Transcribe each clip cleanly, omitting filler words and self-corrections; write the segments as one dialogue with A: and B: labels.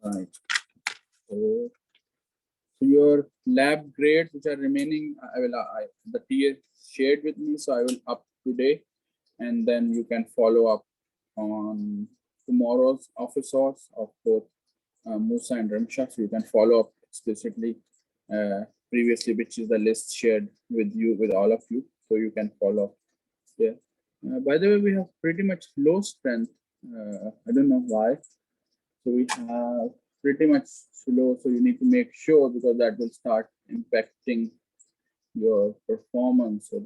A: Right. So, so your lab grades which are remaining, the TA shared with me, so I will up today, and then you can follow up on tomorrow's office hours of both Musa and Ramsha. So you can follow up explicitly previously, which is the list shared with you, with all of you. So you can follow up there. By the way, we have pretty much low strength. I don't know why. So we have pretty much slow. So you need to make sure, because that will start impacting your performance. So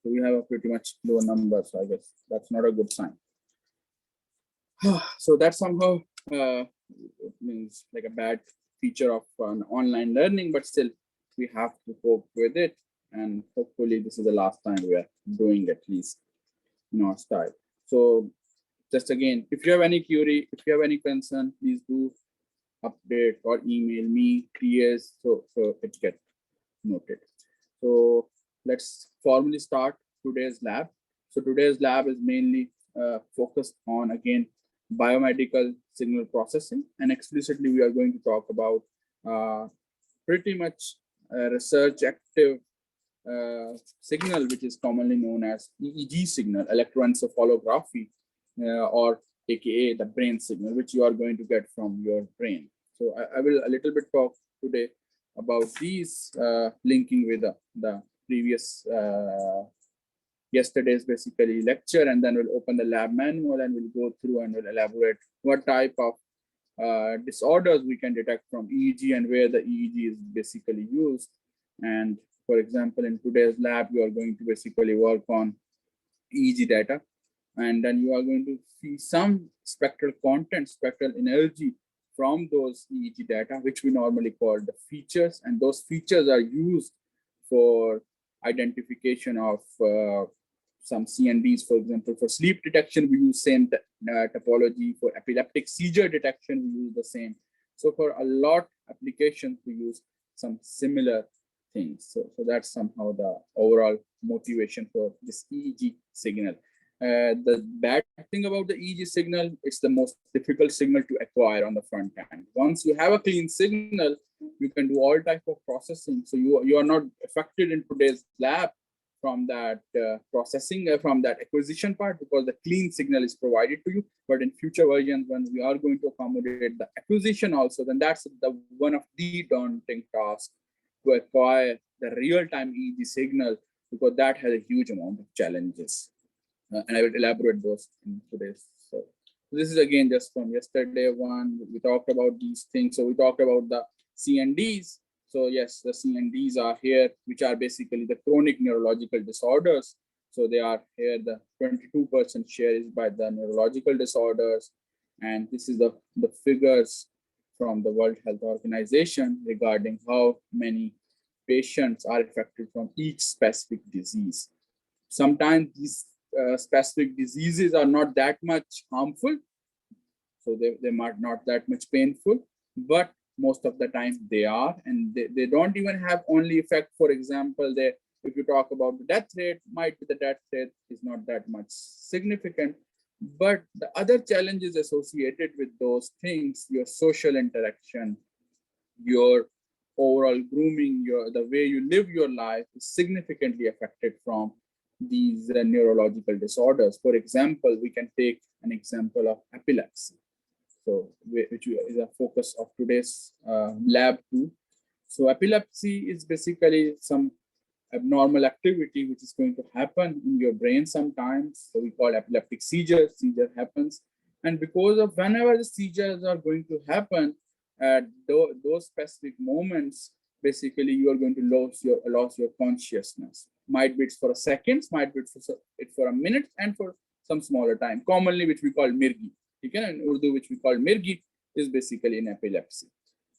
A: we have a pretty much low number. So I guess that's not a good sign. So that somehow means like a bad feature of an online learning, but still we have to cope with it. And hopefully this is the last time we are doing at least in our style. So just again, if you have any query, if you have any concern, please do update or email me, TS, so it gets noted. So let's formally start today's lab. So today's lab is mainly focused on, again, biomedical signal processing, and explicitly we are going to talk about pretty much research active signal, which is commonly known as EEG signal, electroencephalography, or aka the brain signal, which you are going to get from your brain. So I will a little bit talk today about these, linking with the previous yesterday's basically lecture, and then we'll open the lab manual and we'll go through and we'll elaborate what type of disorders we can detect from EEG and where the EEG is basically used. And for example, in today's lab, we are going to basically work on EEG data, and then you are going to see some spectral content, spectral energy from those EEG data, which we normally call the features, and those features are used for identification of some CNDs. For example, for sleep detection, we use same topology. For epileptic seizure detection, we use the same. So for a lot applications, we use some similar things. So that's somehow the overall motivation for this EEG signal. The bad thing about the EEG signal, it's the most difficult signal to acquire on the front end. Once you have a clean signal, you can do all type of processing. So you are not affected in today's lab from that processing, from that acquisition part, because the clean signal is provided to you. But in future versions, when we are going to accommodate the acquisition also, then that's the one of the daunting tasks, to acquire the real-time EEG signal, because that has a huge amount of challenges. And I will elaborate those in today's. So this is again just from yesterday one. We talked about these things. So we talked about the CNDs. So yes, the CNDs are here, which are basically the chronic neurological disorders. So they are here, the 22% share is by the neurological disorders. And this is the figures from the World Health Organization regarding how many patients are affected from each specific disease. Sometimes these specific diseases are not that much harmful, so they might not that much painful, but most of the time they are, and they don't even have only effect. For example, if you talk about the death rate, might be the death rate is not that much significant, but the other challenges associated with those things, your social interaction, your overall grooming, the way you live your life is significantly affected from these neurological disorders. For example, we can take an example of epilepsy, so which is a focus of today's lab too. So epilepsy is basically some abnormal activity which is going to happen in your brain sometimes. So we call epileptic seizure. Seizure happens, and because of whenever the seizures are going to happen at those specific moments, basically you are going to lose your consciousness. Might be it's for a second, might be it's for a minute, and for some smaller time, commonly which we call mirgi. Okay, in Urdu which we call mirgi is basically in epilepsy.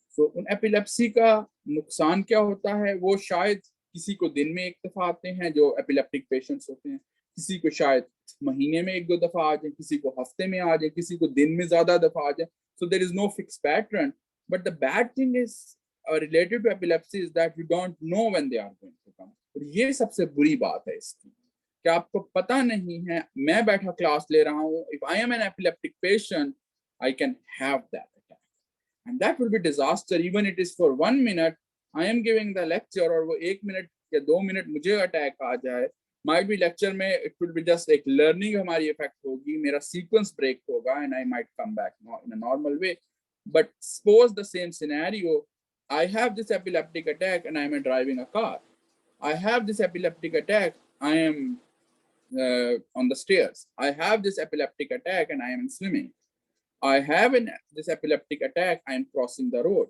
A: So उन epilepsy का नुकसान क्या होता है, वो शायद किसी को दिन में एक दफा आते हैं जो एपिलेप्टिक पेशेंट्स होते हैं, किसी को शायद महीने में एक दो दफा आ जाए, किसी को हफ्ते में आ जाए, किसी को दिन में ज्यादा दफा आ जाए. So there is no fixed pattern. But the bad thing is related to epilepsy is that you don't know when they are going to come. और ये सबसे बुरी बात है इसकी, कि आपको पता नहीं है. मैं बैठा क्लास ले रहा हूँ, if I am an epileptic patient, I can have that attack. And that will be disaster, even it is for 1 minute. I am giving the lecture और वो 1 minute या 2 minute मुझे अटैक आ जाए, might be lecture में it will be just एक learning हमारी effect होगी, मेरा sequence break होगा and I might come back in a normal way. But suppose the same scenario, I have this epileptic attack and I am driving a car. I have this epileptic attack, I am on the stairs. I have this epileptic attack and I am swimming. I have this epileptic attack, I am crossing the road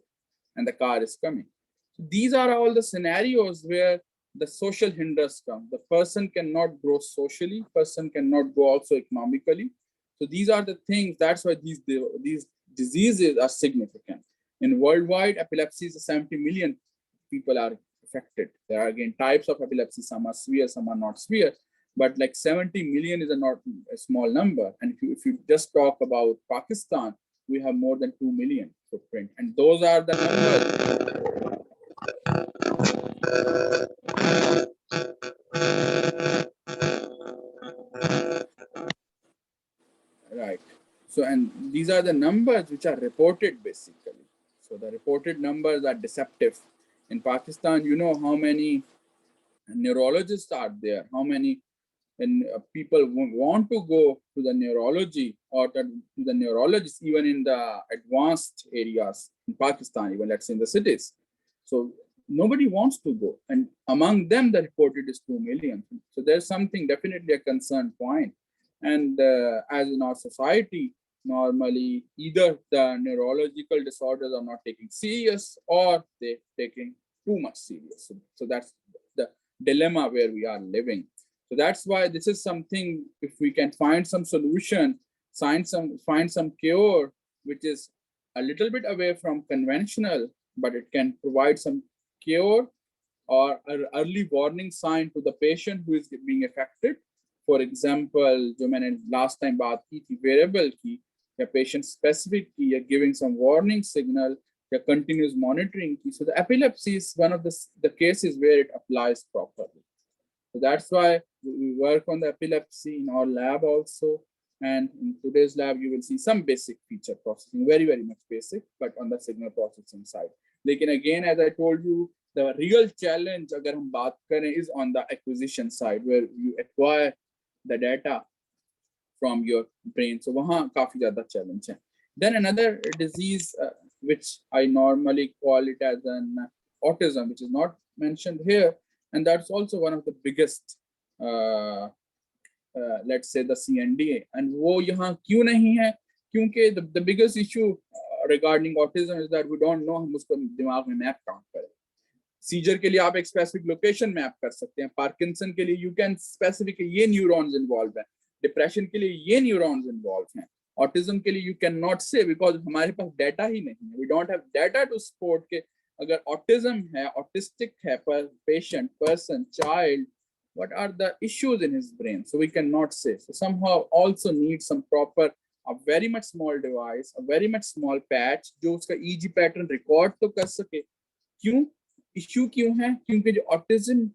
A: and the car is coming. So these are all the scenarios where the social hindrance come. The person cannot grow socially, person cannot grow also economically. So these are the things, that's why these diseases are significant. In worldwide, epilepsy is 70 million people are affected. There are again types of epilepsy, some are severe, some are not severe. But like 70 million is not a small number. And if you just talk about Pakistan, we have more than 2 million footprint. And those are the numbers. Right. So, and these are the numbers which are reported basically. So the reported numbers are deceptive. In Pakistan, you know how many neurologists are there, how many and people want to go to the neurology or to the neurologist, even in the advanced areas in Pakistan, even let's say in the cities. So nobody wants to go. And among them, the reported is 2 million. So there's something definitely a concern point. And as in our society, normally either the neurological disorders are not taking serious or they're taking too much serious. So that's the dilemma where we are living. So that's why this is something, if we can find some solution, find some cure, which is a little bit away from conventional, but it can provide some cure or an early warning sign to the patient who is being affected. For example, जो मैंने last time बात की थी wearable की, या patient specific की, या giving some warning signal, या continuous monitoring की. So the epilepsy is one of the cases where it applies properly. So that's why we work on the epilepsy in our lab also. And in today's lab, you will see some basic feature processing, very, very much basic, but on the signal processing side. Lekin again, as I told you, the real challenge agar hum baat kare is on the acquisition side, where you acquire the data from your brain. So wahan kafi zyada challenge hai. Then another disease, which I normally call it as an autism, which is not mentioned here. And that's also one of the biggest, let's say, the CNDA. And वो यहाँ क्यों नहीं है? क्योंकि the biggest issue regarding autism is that we don't know हम उसको दिमाग में मैप कहाँ करें. सीजर के लिए आप एक स्पेसिफिक लोकेशन मैप कर सकते हैं. पार्किंसन के लिए यू कैन स्पेसिफिक ये न्यूरॉन्स इन्वॉल्व हैं. डिप्रेशन के लिए ये न्यूरॉन्स इन्वॉल्व हैं. ऑटिज्म के लिए you can not say, because हमारे पास डाटा ही नहीं है. We don't have data to support के अगर ऑटिज्म है, ऑटिस्टिक है पर patient, person, child, what are the issues in his brain? So we cannot say. So somehow also need some proper, a very much small device, a very much small patch जो उसका EEG pattern record तो कर सके. क्यों? Issue क्यों है? क्योंकि जो autism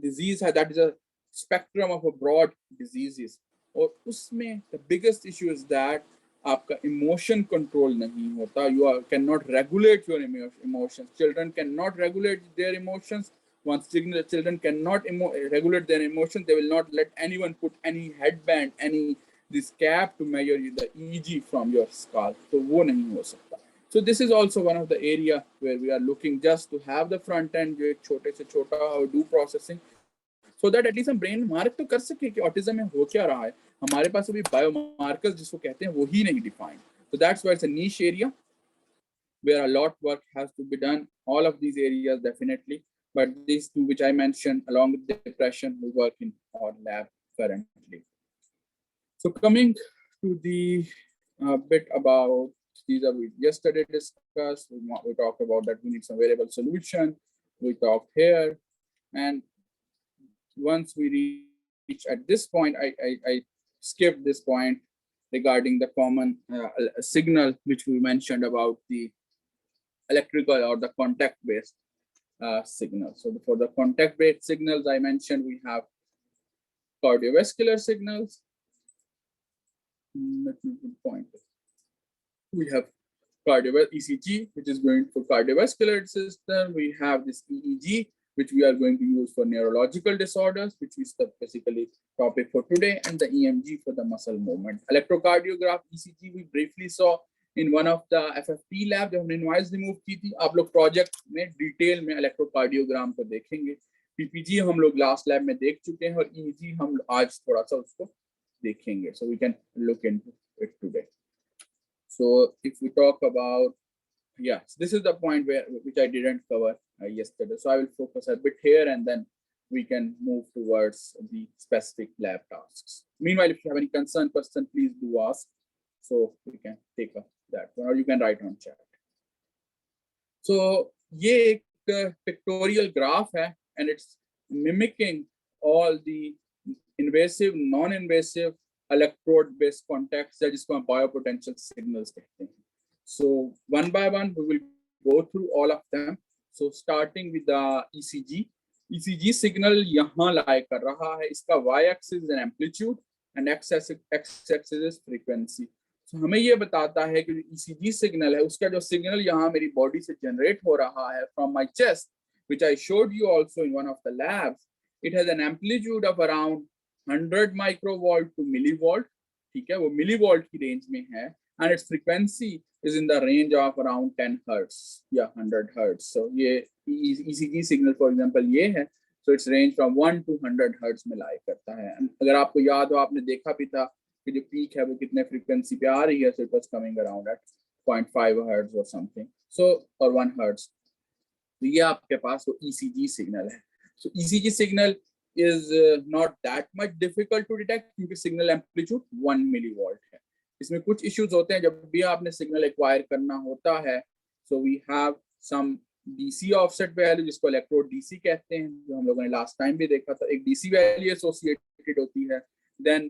A: disease है, that is a spectrum of a broad diseases. और उसमें the biggest issue is that आपका emotion control नहीं होता. You cannot regulate your emotions. Children cannot regulate their emotions. Once children cannot regulate their emotions, they will not let anyone put any headband, any this cap to measure the EEG from your skull. So वो नहीं हो सकता. So this is also one of the area where we are looking just to have the front end जो एक छोटे से छोटा और do processing, so that at least हम brain मार्क तो कर सके कि autism में हो क्या रहा है. हमारे पास अभी biomarkers जिसको कहते हैं वो ही नहीं defined. So that's why it's a niche area where a lot work has to be done. All of these areas definitely. But these two which I mentioned along with depression, we work in our lab currently. So coming to the bit about these are we yesterday discussed, we talked about that we need some variable solution. We talked here, and once we reach at this point, I skipped this point regarding the common signal which we mentioned about the electrical or the contact based signal. So for the contact-based signals, I mentioned we have cardiovascular signals. Let me point it. We have cardiovascular ECG, which is going for cardiovascular system. We have this EEG, which we are going to use for neurological disorders, which is the basically topic for today, and the EMG for the muscle movement. Electrocardiograph ECG we briefly saw in one of the FFP lab जब हमने noise remove की थी. आप लोग project में detail में electrocardiogram को देखेंगे. PPG हम लोग लास्ट लैब में देख चुके हैं और EEG हम आज थोड़ा सा उसको देखेंगे. So we can look into it today. So if we talk about, yes, this is the point which I didn't cover yesterday. So I will focus a bit here and then we can move towards the specific lab tasks. Meanwhile, if you have any concern, question, please do ask. So we can take up that one, or you can write on chat. So ये एक pictorial graph है, and it's mimicking all the invasive, non-invasive electrode-based contacts है, जिसको हम biopotential signals कहते हैं. So one by one, we will go through all of them. So starting with the ECG. ECG signal यहाँ lie कर रहा है. इसका y-axis is an amplitude and x-axis is frequency. So हमें ये बताता है कि ECG signal है, उसका जो signal यहाँ मेरी body से generate हो रहा है from my chest, which I showed you also in one of the labs. It has an amplitude of around 100 microvolt to millivolt. ठीक है, वो millivolt की range में है, and its frequency is in the range of around 10 hertz या 100 hertz. So ये ECG signal for example ये है, so its range from 1 to 100 hertz में lie करता है. अगर आपको याद हो, आपने देखा भी था कि जो peak है वो कितने frequency पे आ रही है, so it was coming around at 0.5 hertz or something, so or 1 hertz. तो ये आपके पास वो ECG signal है. So ECG signal is not that much difficult to detect क्योंकि signal amplitude 1 millivolt है. इसमें कुछ issues होते हैं जब भी आपने signal acquire करना होता है. So we have some DC offset value जिसको electrode DC कहते हैं, जो हम लोगों ने last time भी देखा था. एक DC value associated होती है. Then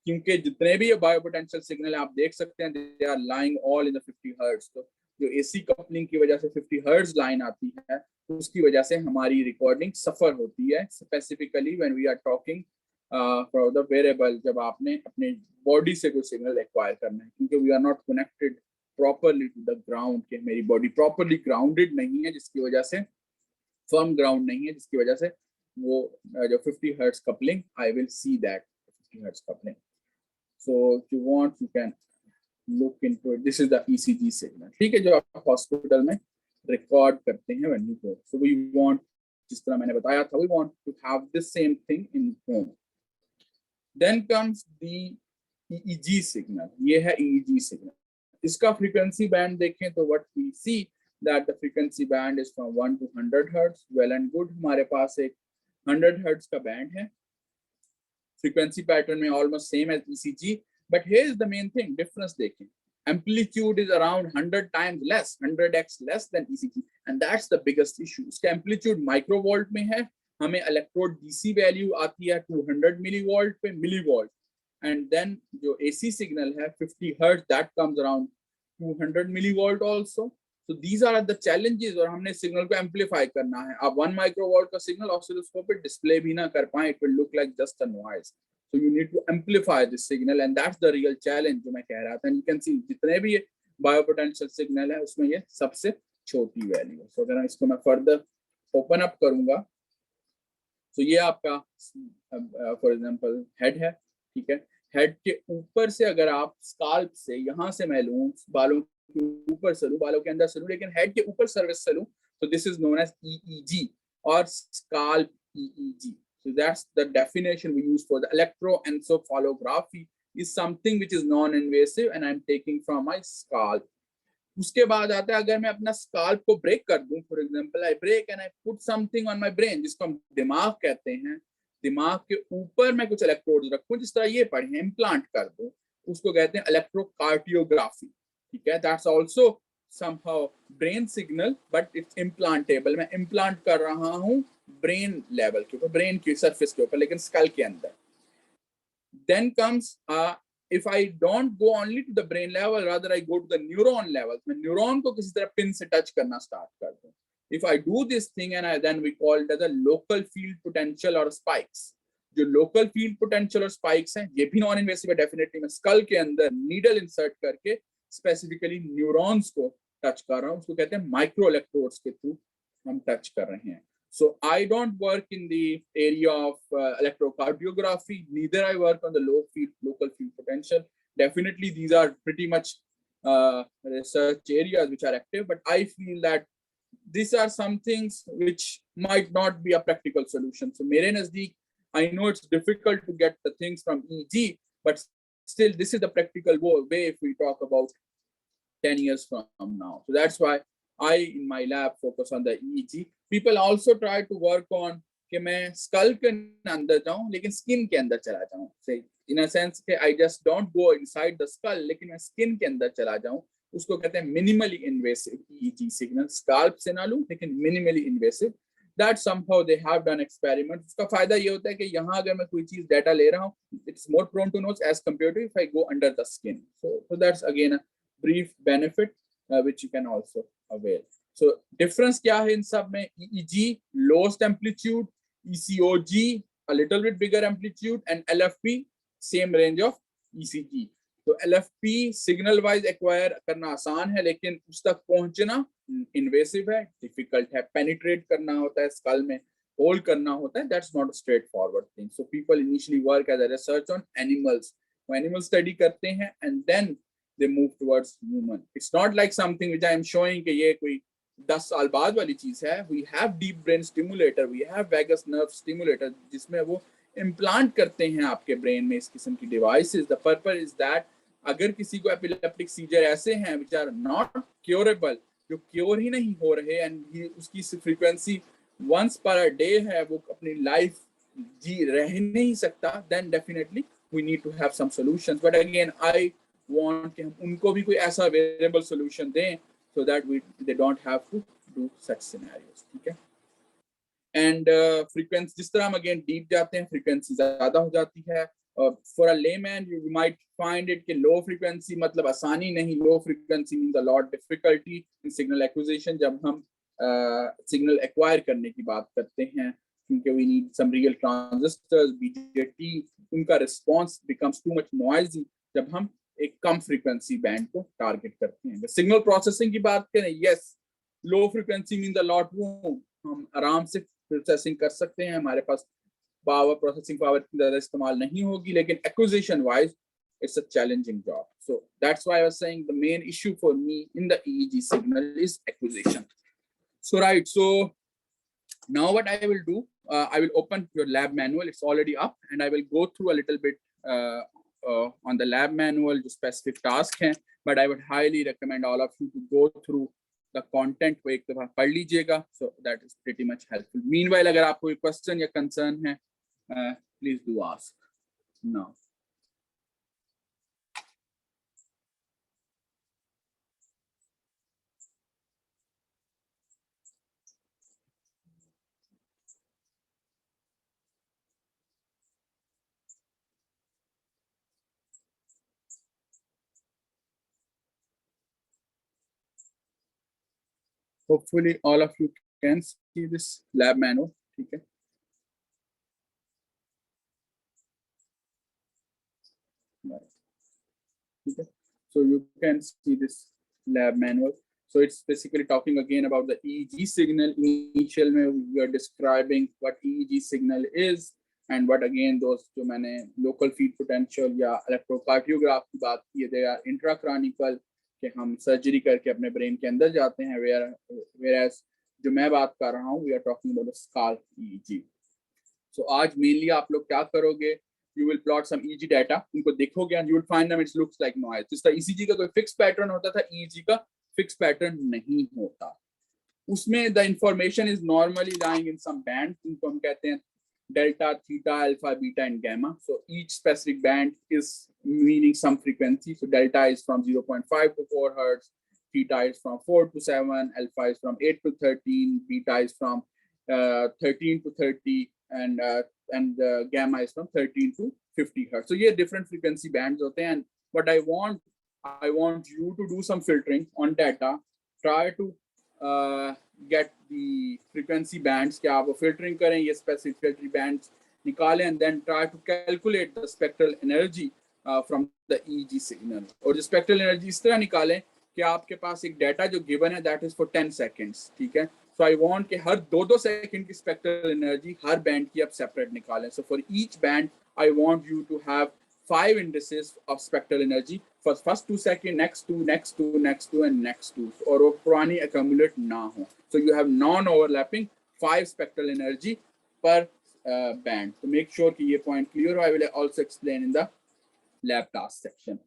A: क्योंकि जितने भी ये biopotential signal आप देख सकते हैं, they are lying all in the 50 hertz. तो जो AC coupling की वजह से 50 hertz line आती है, उसकी वजह से हमारी recording suffer होती है, specifically when we are talking for the variable, जब आपने अपने body से कोई signal acquire करना है, क्योंकि we are not connected properly to the ground, कि मेरी body properly grounded नहीं है, जिसकी वजह से firm ground नहीं है, जिसकी वजह से वो जो 50 hertz coupling, I will see that 50 hertz coupling. So if you want, you can look into it. This is the ECG signal. ठीक है, जो आप hospital में record करते हैं when you go. So we want, जिस तरह मैंने बताया था, we want to have the same thing in home. Then comes the EEG signal. ये है EEG signal. इसका frequency band देखें तो what we see that the frequency band is from 1 to 100 hertz. Well and good. हमारे पास एक 100 hertz का band है. Frequency pattern में almost same as ECG, but here is the main thing, difference देखें. Amplitude is around 100 times less, 100x less than ECG, and that's the biggest issue. इसका amplitude microvolt में है, हमें electrode DC value आती है 200 millivolt पे millivolt, and then जो AC signal है 50 hertz, that comes around 200 millivolt also. So these are the challenges, और हमने signal को amplify करना है. आप 1 microvolt का signal oscilloscope पे display भी ना कर पाएं, it will look like just a noise. So you need to amplify this signal, and that's the real challenge जो मैं कह रहा था. And you can see जितने भी ये biopotential signal है, उसमें ये सबसे छोटी value है. So अगर इसको मैं further open up करूँगा, so ये आपका for example head है, ठीक है. Head के ऊपर से अगर आप scalp से यहाँ से मैं लूँ, बालों के ऊपर से लूँ, बालों के अंदर से लूँ, लेकिन head के ऊपर सर्विस से लूँ, so this is known as EEG or scalp EEG. So that's the definition we use for the electroencephalography is something which is non-invasive and I'm taking from my scalp. उसके बाद आता है अगर मैं अपना scalp को break कर दूं, for example I break and I put something on my brain जिसको हम दिमाग कहते हैं, दिमाग के ऊपर मैं कुछ electrodes रखूं, जिस तरह ये पढ़े implant कर दूं, उसको कहते हैं electrocardiography. ठीक है, that's also somehow brain signal but it's implantable. मैं implant कर रहा हूँ brain level के ऊपर, brain की surface के ऊपर, लेकिन skull के अंदर. Then comes if I don't go only to the brain level, rather I go to the neuron level. मैं neuron को किसी तरह pin से touch करना start कर दूँ. If I do this thing and then we call it as a local field potential or spikes. जो local field potential और spikes हैं, ये भी non-invasive है definitely. मैं skull के अंदर needle insert करके स्पेसिफिकली न्यूरॉन्स को टच कर रहा हूँ, उसको कहते हैं माइक्रो इलेक्ट्रोड्स के थ्रू हम टच कर रहे हैं. So I don't work in the area of electrocardiography. Neither I work on the local field potential. Definitely, these are pretty much research areas which are active. But I feel that these are some things which might not be a practical solution. So, mere nazdeek, I know it's difficult to get the things from EEG, but still, this is the practical way if we talk about 10 years from now. So that's why I, in my lab, focus on the EEG. People also try to work on कि मैं skull के अंदर जाऊं लेकिन skin के अंदर चला जाऊं. Say, in a sense कि I just don't go inside the skull, लेकिन मैं skin के अंदर चला जाऊं. उसको कहते हैं minimally invasive EEG signal. Scalp से ना लूं, लेकिन minimally invasive. That somehow they have done experiments. उसका फायदा ये होता है कि यहाँ अगर मैं कोई चीज data ले रहा हूँ, it's more prone to noise as compared to if I go under the skin. So that's again a brief benefit which you can also avail. So difference क्या है इन सब में? EEG lowest amplitude, ECOG a little bit bigger amplitude, and LFP same range of ECG. तो LFP signal wise acquire करना आसान है, लेकिन उस तक पहुंचना invasive है, difficult है, penetrate करना होता है skull में, hold करना होता है. That's not a straightforward thing. So people initially work as a research on animals. वो animal study करते हैं and then they move towards human. It's not like something which I am showing कि ये कोई 10 साल बाद वाली चीज है. We have deep brain stimulator, we have vagus nerve stimulator जिसमें वो implant करते हैं आपके brain में इस किस्म की devices. The purpose is that अगर किसी को epileptic seizure ऐसे हैं which are not curable, जो क्योर ही नहीं हो रहे and उसकी frequency once per day है, वो अपनी life जी रह नहीं सकता, then definitely we need to have some solutions. But again, I want कि हम उनको भी कोई ऐसा available solution दें so that they don't have to do such scenarios. ठीक है? And frequency जिस तरह हम again deep जाते हैं, frequency ज़्यादा हो जाती है. For a layman, you might find it कि low frequency मतलब आसानी नहीं. Low frequency means a lot difficulty in signal acquisition. जब हम signal acquire करने की बात करते हैं, क्योंकि we need some real transistors, BJT, उनका response becomes too much noisy जब हम एक कम फ्रीक्वेंसी बैंड को टारगेट करते हैं. सिग्नल प्रोसेसिंग की बात करें, yes, low frequency means a lot, वो हम आराम से प्रोसेसिंग कर सकते हैं, हमारे पास पावर प्रोसेसिंग पावर की ज़्यादा इस्तेमाल नहीं होगी, लेकिन acquisition wise it's a challenging job. So that's why I was saying the main issue for me in the EEG signal is acquisition. So right, so now what I will do, I will open your lab manual. It's already up, and I will go through a little bit on the lab manual, जो specific task हैं, but I would highly recommend all of you to go through the content को एक दफा पढ़ लीजिएगा. So that is pretty much helpful. Meanwhile, अगर आपको कोई question या concern है, please do ask now. Hopefully all of you can see this lab manual. ठीक है? Okay. So you can see this lab manual. So it's basically talking again about the EEG signal. Initial we are describing what EEG signal is and what again those जो मैंने local field potential या electrocardiograph की बात की, they are intracranial कि हम surgery करके अपने ब्रेन के अंदर जाते हैं, whereas जो मैं बात कर रहा हूँ we are talking about the skull EEG. So आज mainly आप लोग क्या करोगे? You will plot some EEG data, उनको देखोगे and you will find them it looks like noise. जिस तरह ECG का कोई fixed pattern होता था, EEG का fixed pattern नहीं होता. उसमें the information is normally lying in some bands, उनको हम कहते हैं delta, theta, alpha, beta, and gamma. So each specific band is meaning some frequency. So delta is from 0.5 to 4 hertz, theta is from 4 to 7, alpha is from 8 to 13, beta is from 13 to 30, and gamma is from 13 to 50 hertz. So yeah, different frequency bands होते हैं. And what I want you to do some filtering on data. Try to get the frequency bands. क्या आप filtering करें, ये specific filtering bands निकालें, and then try to calculate the spectral energy from the EEG signal. और जो spectral energy इस तरह निकालें कि आपके पास एक डाटा जो गिवन है दैट इज फॉर 10 सेकेंड्स, ठीक है। सो आई वांट कि हर 2-2 सेकंड की स्पेक्ट्रल एनर्जी हर बैंड की आप सेपरेट निकालें। So for each band I want you to have 5 indices of spectral energy for first 2 seconds, next 2, next 2, next 2 and next 2, और वो पुरानी accumulate ना हो। So you have non-overlapping 5 spectral energy per band. So make sure कि ये point clear हो। I will also explain in the lab task section.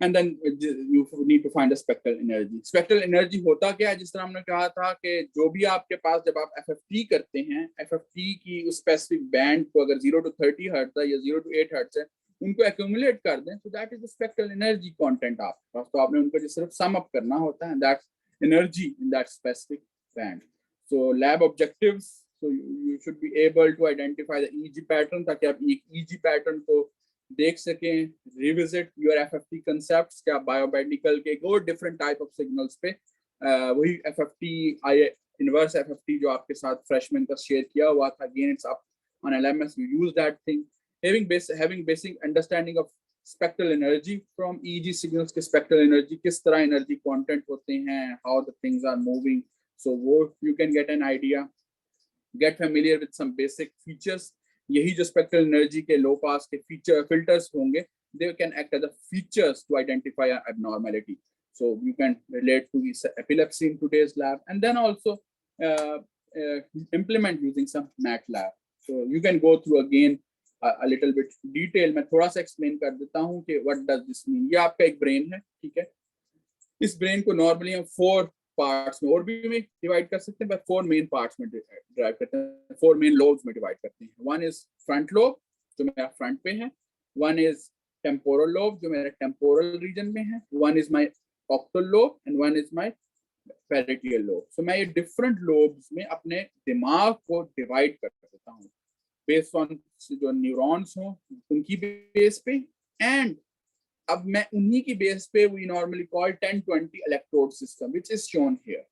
A: And then you need to find the spectral energy. Spectral energy होता क्या है, जिस तरह हमने कहा था कि जो भी आपके पास जब आप FFT करते हैं, FFT की उस स्पेसिफिक बैंड को अगर 0 to 30 हर्ट्ज है या 0 to 8 हर्ट्ज है, उनको एक्यूमुलेट कर दें, so that is the spectral energy content आपके पास। तो आपने उनको जो सिर्फ सम अप करना होता है, that's energy in that specific band. So lab objectives, so you should be able to identify the EEG pattern ताकि आप EEG pattern को देख सकें, रिविजिट योर एफएफटी कंसेप्ट्स, क्या बायोमेडिकल के और डिफरेंट टाइप ऑफ सिग्नल्स पे वही एफएफटी इनवर्स एफएफटी जो आपके साथ फ्रेशमैन का शेयर किया हुआ था, again it's up on LMS, you use that thing. having basic understanding of spectral energy from EEG signals के spectral energy किस तरह energy content होते हैं, how the things are moving, so वो you can get an idea, get familiar with some basic features। यही जो spectral energy के लो पास के फीचर फिल्टर्स होंगे, they can act as the features to identify an abnormality, so you can relate to this epilepsy in today's lab, and then also implement using some MATLAB। so you can go through again a little bit detail। मैं थोड़ा सा explain कर देता हूँ कि what does this mean। ये आपका एक ब्रेन है, ठीक है। इस ब्रेन को नॉर्मली हम 4 पार्ट्स में और भी में डिवाइड कर सकते हैं, बट 4 मेन पार्ट्स में डिवाइड करते हैं, 4 मेन लोब्स में डिवाइड करते हैं। वन इज फ्रंट लोब जो मेरा फ्रंट पे है, वन इज टेम्पोरल लोब जो मेरा टेम्पोरल रीजन में है, one is my occipital lobe and one is my parietal lobe. So मैं ये डिफरेंट लोब्स में अपने दिमाग को डिवाइड कर देता हूँ बेस्ड ऑन जो न्यूरॉन्स हो उनकी बेस पे, एंड अब मैं उन्हीं की बेस पे we normally call 1020 electrode system which is shown here.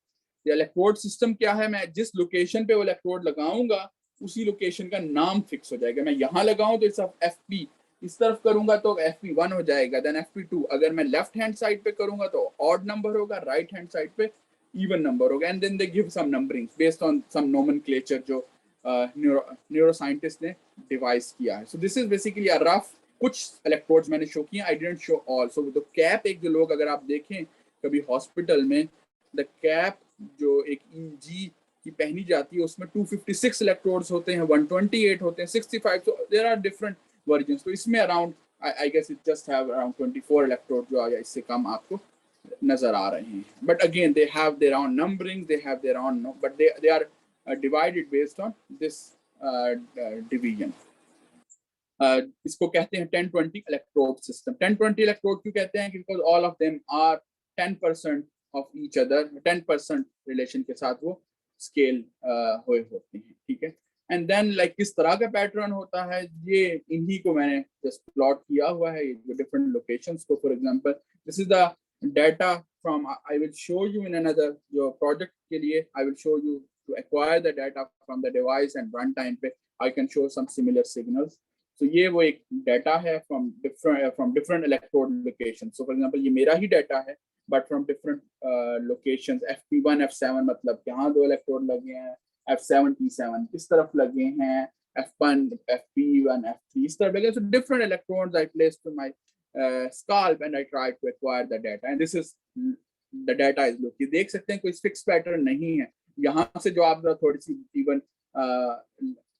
A: ये इलेक्ट्रोड सिस्टम क्या है, मैं जिस लोकेशन पे वो इलेक्ट्रोड लगाऊंगा उसी लोकेशन का नाम फिक्स हो जाएगा। मैं यहाँ लगाऊं तो इट्स FP, इस तरफ करूंगा तो FP1 हो जाएगा, देन FP2। अगर मैं लेफ्ट हैंड साइड पे करूंगा तो ऑड नंबर होगा, राइट हैंड साइड पे इवन नंबर होगा, and then they give some numberings based on some nomenclature जो न्यूरोसाइंटिस्ट ने डिवाइस किया है। So this is basically a rough कुछ इलेक्ट्रोड्स मैंने शो किए, I didn't show all. So तो कैप एक जो लोग अगर आप देखें कभी हॉस्पिटल में, द कैप जो एक EEG की पहनी जाती है उसमें 256 इलेक्ट्रोड्स होते हैं, 128 होते हैं, 65, so there are different versions। तो इसमें around I guess it just have around 24 electrode जो या इससे कम आपको नजर आ रहे हैं, but again they have their own numbering, they have their own but they are divided based on this division। इसको कहते हैं 1020 इलेक्ट्रोड सिस्टम। 1020 इलेक्ट्रोड क्यों कहते हैं, because all of them are 10% of each other, 10% relation के साथ वो scale हुए होते हैं, ठीक है। एंड देन लाइक किस तरह का पैटर्न होता है, ये इन्हीं को मैंने जस्ट प्लॉट किया हुआ है, जो डिफरेंट लोकेशंस को। For example this is the data from, I will show you in another जो प्रोजेक्ट के लिए, I will show you to acquire the data from the device and run time पे I can show some similar signals. तो ये वो एक data है from different electrode location. So for example ये मेरा ही डाटा है but from different locations. FP1 F7 मतलब यहाँ 2 इलेक्ट्रोड लगे हैं, F7 P7 किस तरफ लगे हैं, F1 FP1 F3 इस तरफ लगे। So different electrodes I placed to my scalp and I tried to acquire the data, and this is the data is look। ये देख सकते हैं कोई फिक्स पैटर्न नहीं है। यहाँ से जो आप थोड़ी सी इवन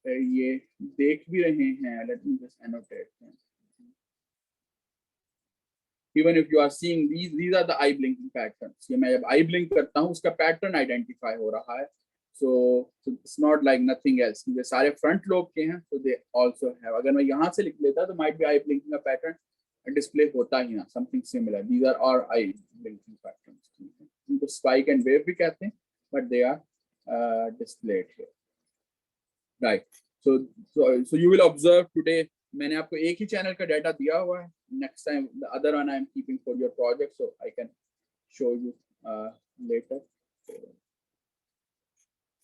A: ये देख भी रहे हैं, let me just annotate them। Even if you are seeing these are the eye blinking patterns। ये मैं जब eye blink करता हूँ उसका पैटर्न आइडेंटिफाई हो रहा है। So it's not like nothing else। ये सारे फ्रंट लोब के हैं, so they also have। अगर मैं यहाँ से लिख लेता तो might be eye blinking का पैटर्न डिस्प्ले होता ही ना, something similar। These are all eye blinking patterns। इनको spike and wave भी कहते हैं, but they are displayed here, right? So you will observe today मैंने आपको एक ही चैनल का डाटा दिया हुआ है। Next time the other one I am keeping for your project, so I can show you later.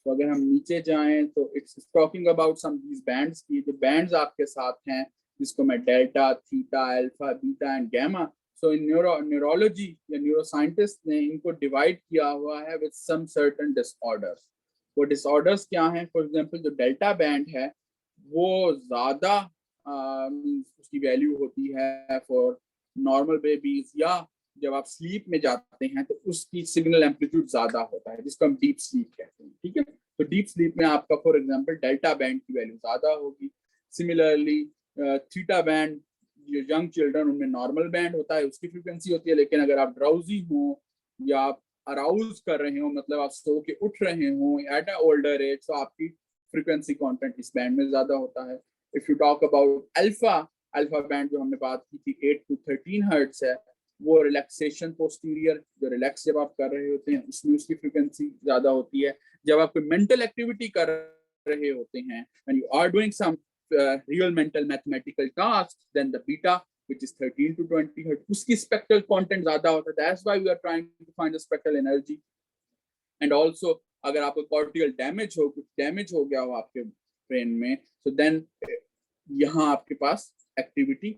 A: तो अगर हम नीचे जाएं तो it's talking about some these bands की, जो बैंड्स आपके साथ हैं जिसको मैं delta, theta, alpha, beta and gamma. So in neurology या न्यूरोसाइंटिस्ट ने इनको डिवाइड किया हुआ है विद सम सर्टेन डिसऑर्डर्स। वो डिसऑर्डर्स क्या हैं? फॉर एग्जांपल जो डेल्टा बैंड है वो ज़्यादा उसकी वैल्यू होती है फॉर नॉर्मल बेबीज, या जब आप स्लीप में जाते हैं तो उसकी सिग्नल एम्पलीट्यूड ज्यादा होता है, जिसको हम डीप स्लीप कहते हैं। ठीक है, तो डीप स्लीप में आपका फॉर एग्जांपल डेल्टा बैंड की वैल्यू ज्यादा होगी। सिमिलरली थीटा बैंड, जो यंग चिल्ड्रन उनमें नॉर्मल बैंड होता है, उसकी फ्रीक्वेंसी होती है। लेकिन अगर आप ड्राउजी हो या आप अराउज कर रहे हो, मतलब आप सो के उठ रहे हो एट अ ओल्डर एज, तो आपकी फ्रीक्वेंसी कंटेंट इस बैंड में ज्यादा होता है। If you talk about alpha, alpha band जो हमने बात की थी 8 to 13 हर्ट्ज है, वो रिलैक्सेशन पोस्टीरियर, जो रिलैक्स जब आप कर रहे होते हैं उसमें उसकी फ्रीक्वेंसी ज्यादा होती है। जब आप कोई मेंटल एक्टिविटी कर रहे होते हैं, when you are doing some real mental mathematical tasks, then the beta which is 13 to 20 hertz, उसकी spectral content ज्यादा होता है। That's why we are trying to find the spectral energy. And also अगर आपको cortical damage हो, कुछ damage हो गया हो आपके ब्रेन में, so then यहाँ आपके पास एक्टिविटी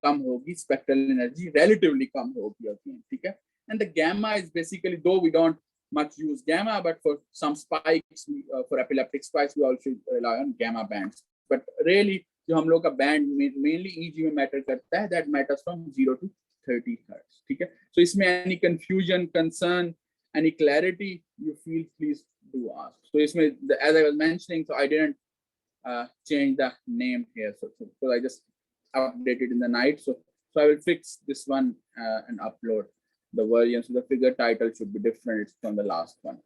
A: कम होगी, स्पेक्ट्रल एनर्जी relatively कम होगी again, ठीक है। And the gamma is basically, though we don't much use gamma, but for some spikes, for epileptic spikes, we also rely on gamma bands. But really जो हम लोग का band mainly easy में matter करता है, that matters from 0 to 30 hertz, ठीक है। So इसमें any confusion, concern, any clarity you feel, please do ask. So इसमें, as I was mentioning, so I didn't change the name here, so I just updated in the night. So I will fix this one and upload the version. So the figure title should be different from the last one.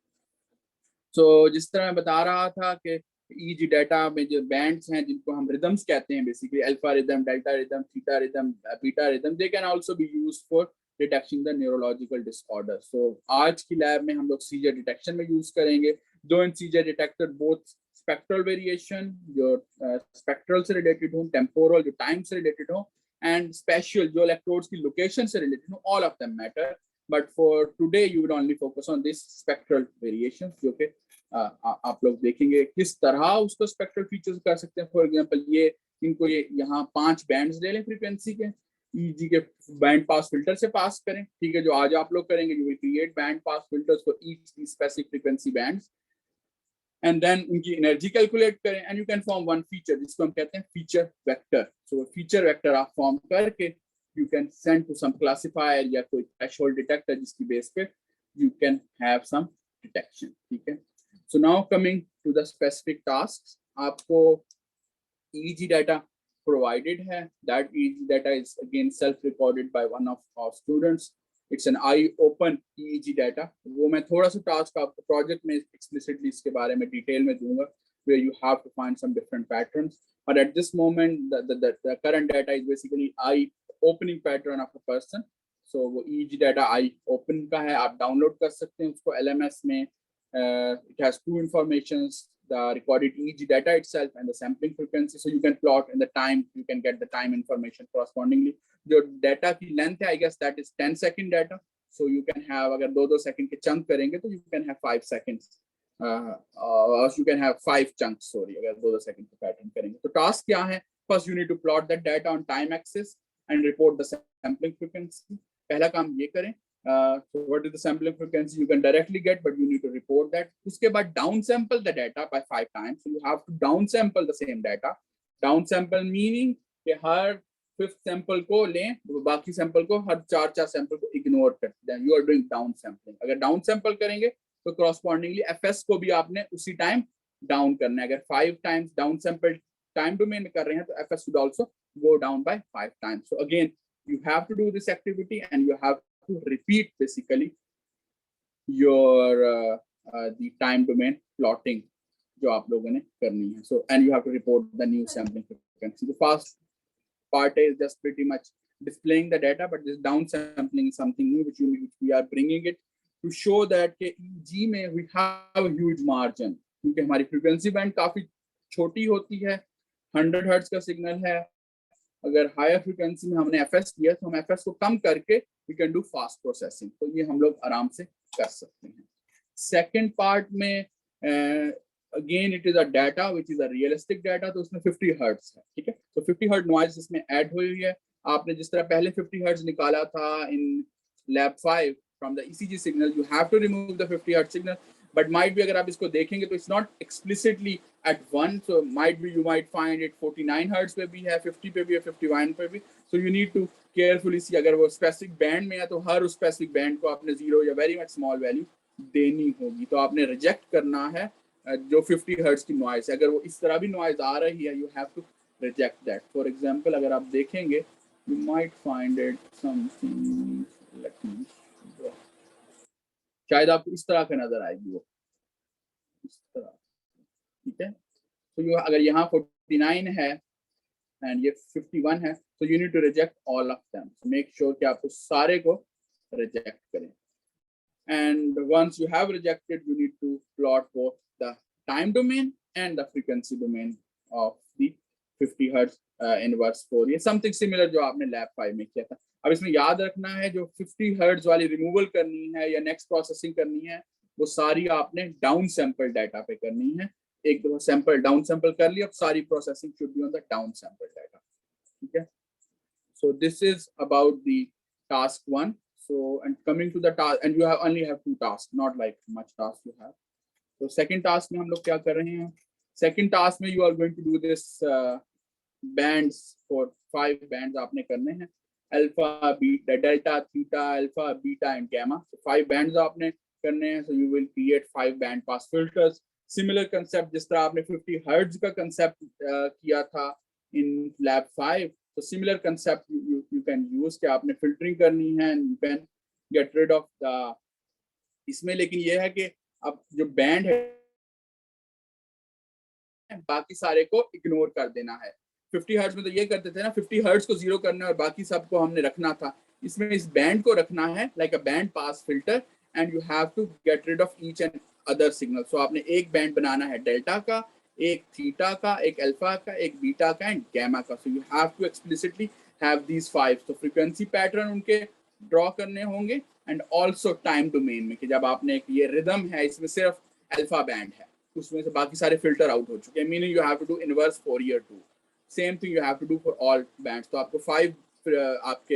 A: So जिस तरह मैं बता रहा था कि EEG data में जो bands हैं जिनको हम रिदम्स कहते हैं, basically alpha rhythm, delta rhythm, theta rhythm, beta rhythm, they can also be used for detecting the neurological disorder. So आज की लैब में हम लोग सीजर डिटेक्शन में यूज करेंगे। Though in seizure detector both spectral variation, जो spectral से related हो, टेम्पोरल जो टाइम से रिलेटेड हो, एंड स्पेशल जो इलेक्ट्रोड्स की लोकेशन से रिलेटेड हो, all of them matter. But for today you will only focus on this spectral variation, जो कि आप लोग देखेंगे किस तरह उसको स्पेक्ट्रल फीचर्स कर सकते हैं। फॉर एग्जांपल ये इनको ये यहाँ 5 बैंड्स ले लें फ्रीक्वेंसी के, ईजी के बैंड पास फिल्टर से पास करें, ठीक है। जो आज आप लोग करेंगे, you will create band pass filters for each specific frequency bands, and then उनकी एनर्जी कैलकुलेट करें, and you can form one feature जिसको हम कहते हैं feature vector. So feature vector आप फॉर्म करके you can send to some classifier या कोई थ्रेशोल्ड डिटेक्टर, जिसकी बेस पे you can have some detection, ठीक है। So now coming to the specific tasks, आपको EEG data provided है. That EEG data is again self-recorded by one of our students. It's an eye-open EEG data. वो मैं थोड़ा सा task आपको project में explicitly इसके बारे में detail में दूंगा, where you have to find some different patterns. But at this moment, the current data is basically eye-opening pattern of a person. So वो EEG data eye-open का है, आप download कर सकते हैं उसको LMS में. It has two informations, the recorded EEG data itself and the sampling frequency. So you can plot in the time, you can get the time information correspondingly. The data की length है, I guess that is 10-second data. So you can have, अगर 2-2 second के chunk करेंगे तो you can have 5 seconds. You can have 5 chunks, sorry, अगर 2-2 second के pattern करेंगे. तो task क्या है? First you need to plot that data on time axis and report the sampling frequency. पहला काम ये करें. So what is the sampling frequency you can directly get, but you need to report that. उसके बाद downsample the data by 5 times. So you have to downsample the same data. Downsample meaning कि हर 5th sample को लें, बाकी sample को हर 4 sample को ignore कर. Then you are doing downsampling. अगर downsample करेंगे तो correspondingly FS को भी आपने उसी time down करना है. अगर 5 times downsample time domain में कर रहे हैं तो FS should also go down by 5 times. So again, you have to do this activity and you have to repeat basically your the time domain plotting जो आप लोगों ने करनी है. So and you have to report the new sampling frequency. The first part is just pretty much displaying the data, but this downsampling is something new which we are bringing it to show that EEG में we have a huge margin, क्योंकि हमारी frequency band काफी छोटी होती है, 100 hertz का signal है. अगर हायर फ्रीक्वेंसी में हमने FS किया तो हम FS को कम करके we can do fast processing. तो ये हम लोग आराम से कर सकते हैं. सेकेंड पार्ट में again it is a data which is a realistic data, तो उसमें 50 हर्ट्ज है, ठीक है। तो 50 हर्ट्ज नॉइज इसमें ऐड हुई है। आपने जिस तरह पहले 50 हर्ट्ज निकाला था in lab 5 from the ECG signal, you have to remove the 50 hertz signal, but might भी अगर आप इसको देखेंगे तो it's not explicitly at 1, so might be you might find it 49 hertz पे भी है, 50 पे भी है, 51 पे भी। So you need to carefully see, अगर वो स्पेसिफिक बैंड में है तो हर उस स्पेसिफिक बैंड को आपने 0 या वेरी मच स्मॉल वैल्यू देनी होगी। तो आपने रिजेक्ट करना है जो 50 हर्ट्ज की नॉइज है। अगर वो इस तरह भी नॉइज आ रही है, you have to reject that. For example अगर आप देखेंगे, you might find it something, let me, शायद आपको इस तरह का नजर आएगी वो, इस तरह, ठीक है। तो यू अगर यहाँ 49 है एंड ये 51 है, तो you need to reject all of them. Make sure कि आप उस सारे को रिजेक्ट करें। And once you have rejected, you need to plot both the time domain and the frequency domain of the 50 hertz inverse Fourier. Something similar जो आपने lab 5 में किया था। अब इसमें याद रखना है, जो 50 hertz वाली रिमूवल करनी है या नेक्स्ट प्रोसेसिंग करनी है, वो सारी आपने डाउन सैंपल डाटा पे करनी है। एक दफा सैंपल डाउन सैंपल कर लिया, अब सारी processing should be on the down sample data, ठीक है। So this is about the task 1. So, and coming to the task, and you only have 2 tasks, not like much tasks you have. So second task में हम लोग क्या कर रहे हैं? Second task में you are going to do this bands for 5 bands आपने करने हैं, alpha, beta, delta, theta, alpha, beta and gamma. So 5 bands आपने करने हैं. So you will create 5 band pass filters. Similar concept जिस तरह आपने 50 hertz का concept किया था in lab 5. So similar concept you can use कि आपने filtering करनी है and you can get rid of the इसमें, लेकिन ये है कि अब जो बैंड है बाकी सारे को इग्नोर कर देना है। 50 हर्ट्ज में तो ये करते थे ना, 50 हर्ट्ज को 0 करना है और बाकी सबको हमने रखना था। इसमें इस बैंड को रखना है like a band pass filter and you have to get rid of each and other signal. So आपने एक बैंड बनाना है डेल्टा का, एक थीटा का, एक अल्फा का, एक बीटा का एंड गैमा का। So you have to explicitly have these 5। तो फ्रीक्वेंसी पैटर्न उनके ड्रॉ करने होंगे एंड ऑल्सो टाइम डोमेन में कि जब आपने ये रिदम है, इसमें सिर्फ अल्फा बैंड है, उसमें से बाकी सारे फिल्टर आउट हो चुके हैं, meaning you have to do inverse Fourier too. Same thing you have to do for all bands. तो आपको 5 आपके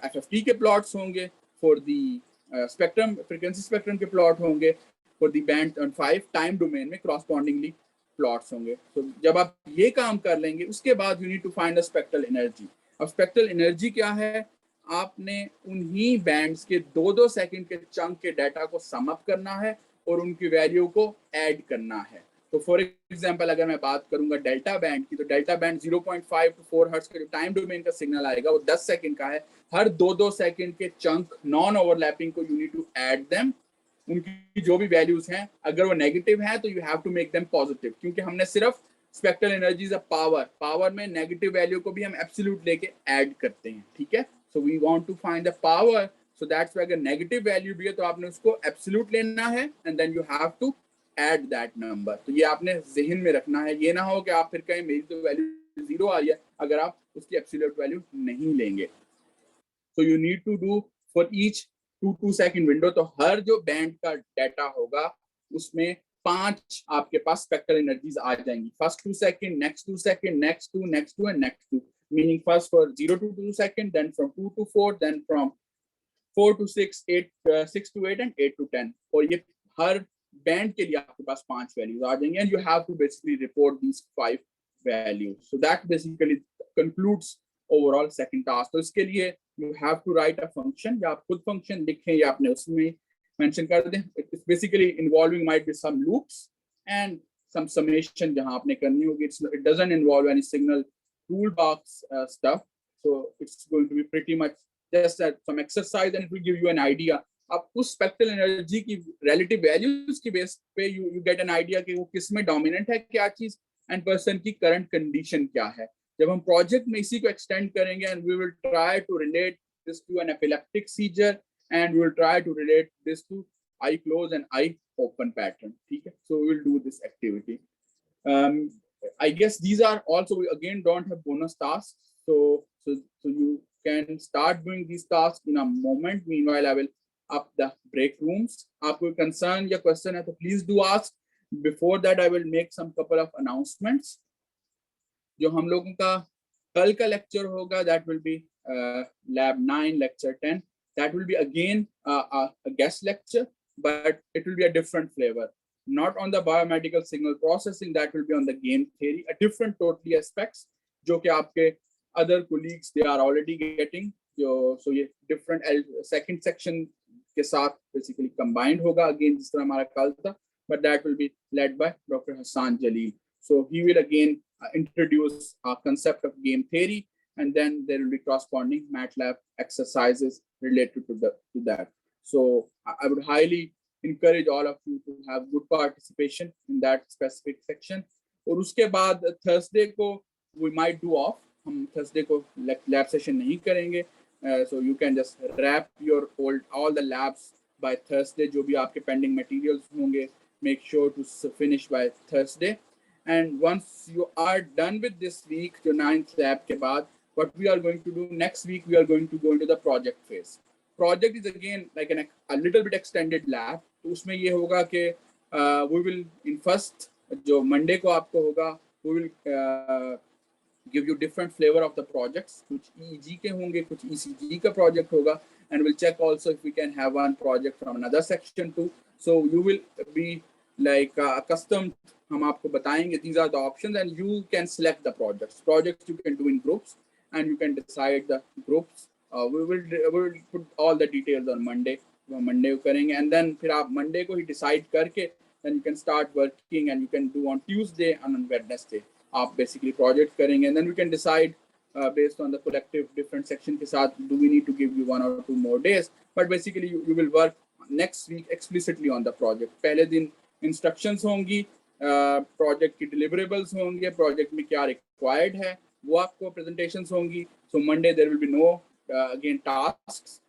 A: एफएफटी के प्लॉट्स होंगे, for the spectrum frequency spectrum के प्लॉट होंगे, for the band and 5 time domain में correspondingly plots होंगे। तो जब आप ये काम कर लेंगे, उसके बाद you need to find the spectral energy. अब स्पेक्ट्रल एनर्जी क्या है? आपने उन्हीं बैंड्स के 2-2 सेकंड के चंक के डाटा को सम अप करना है और उनकी वैल्यू को ऐड करना है। तो फॉर एग्जांपल अगर मैं बात करूंगा डेल्टा बैंड की, तो डेल्टा बैंड 0.5 to 4 हर्ट्ज का जो टाइम डोमेन का सिग्नल आएगा वो 10 सेकंड का है। हर 2-2 सेकंड के चंक नॉन ओवरलैपिंग को you need to add them. उनकी जो भी वैल्यूज हैं, अगर वो नेगेटिव है तो you have to make them positive, क्योंकि हमने सिर्फ स्पेक्ट्रल एनर्जीज ऑफ पावर में नेगेटिव वैल्यू को भी हम एब्सोल्यूट लेके ऐड करते हैं, ठीक है। So we want to find the power, so that's why अगर नेगेटिव वैल्यू भी है तो आपने उसको एब्सोल्यूट लेना है and then you have to add that number. तो ये आपने जहन में रखना है। ये ना हो कि आप फिर कहें मेरी तो वैल्यू 0 आ रही है अगर आप उसकी एब्सोल्यूट वैल्यू नहीं लेंगे। तो you need to do for each 2 second window, तो हर जो बैंड का डाटा होगा उसमें 5 आपके पास स्पेक्ट्रल एनर्जीज आ जाएंगी। First 2 second, next 2 second, next 2, next 2 and next 2, meaning first for 0 to 2 second, then from 2 to 4, then from 4 to 6, 6 to 8 and 8 to 10। और ये हर बैंड के लिए आपके पास 5 वैल्यूज आ जाएंगे and you have to basically report these 5 values. So that basically concludes overall second task. तो इसके लिए you have to write a function, या आप खुद फंक्शन लिखें या आपने उसमें मेंशन कर दें। It's basically involving might be some loops and some summation जहां आपने करनी होगी। It doesn't involve any signal toolbox stuff, so it's going to be pretty much just some exercise and it will give you an idea। अब उस spectral energy की relative values की base पे you get an idea कि वो किस में dominant है क्या चीज एंड पर्सन की करंट कंडीशन क्या है। जब हम प्रोजेक्ट में इसी को एक्सटेंड करेंगे and we will try to relate this to an epileptic seizure and we will try to relate this to eye close and eye open pattern, ठीक है। So we will do this activity. I guess these are also, we again don't have bonus tasks, so you can start doing these tasks in a moment. Meanwhile, I will up the break rooms. आपको concern या question है तो please do ask, Before that, I will make some couple of announcements. जो हम लोगों का कल का lecture होगा, that will be lab 9, lecture 10. That will be again a guest lecture, but it will be a different flavor. Not on the biomedical signal processing, that will be on the game theory, a different totally aspects, जो कि आपके other colleagues they are already getting. So ये different second section के साथ basically combined होगा again जिस तरह हमारा कल था, but that will be led by Dr. Hassan Jalil. So he will again introduce a concept of game theory, and then there will be corresponding MATLAB exercises related to that. So I would highly encourage all of you to have good participation in that specific section. और उसके बाद Thursday को we might do off. हम Thursday को lab session नहीं करेंगे. So you can just wrap your all the labs by Thursday. जो भी आपके pending materials होंगे, make sure to finish by Thursday. And once you are done with this week, the 9th lab के बाद, what we are going to do next week, we are going to go into the project phase. Project is again like a little bit extended lab. तो उसमें ये होगा कि we will in first जो Monday को आपको होगा, we will give you different flavor of the projects. कुछ EEG के होंगे, कुछ ECG का project होगा, and we'll check also if we can have one project from another section too. So you will be like accustomed. हम आपको बताएंगे these are the options, and you can select the projects. Projects you can do in groups, and you can decide the groups. We will put all the details on Monday. Monday को करेंगे, and then फिर आप Monday को ही decide करके, then you can start working, and you can do on Tuesday and on Wednesday. आप basically project करेंगे, and then we can decide based on the collective different section के साथ, do we need to give you 1 or 2 more days? But basically you will work next week explicitly on the project. पहले दिन instructions होंगी, project की deliverables होंगे, project में क्या required है, वो आपको presentations होंगी. So Monday there will be no again tasks.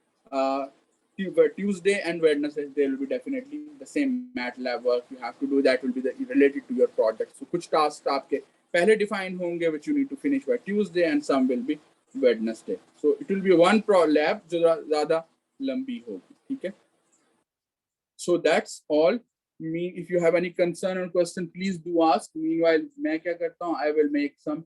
A: Tuesday and Wednesday there will be definitely the same MATLAB work you have to do, that will be related to your project. So कुछ tasks आपके पहले define होंगे which you need to finish by Tuesday, and some will be Wednesday. So it will be one lab जो ज़्यादा लंबी होगी, ठीक है? So that's all. If you have any concern or question, please do ask. Meanwhile, मैं क्या करता हूँ, I will make some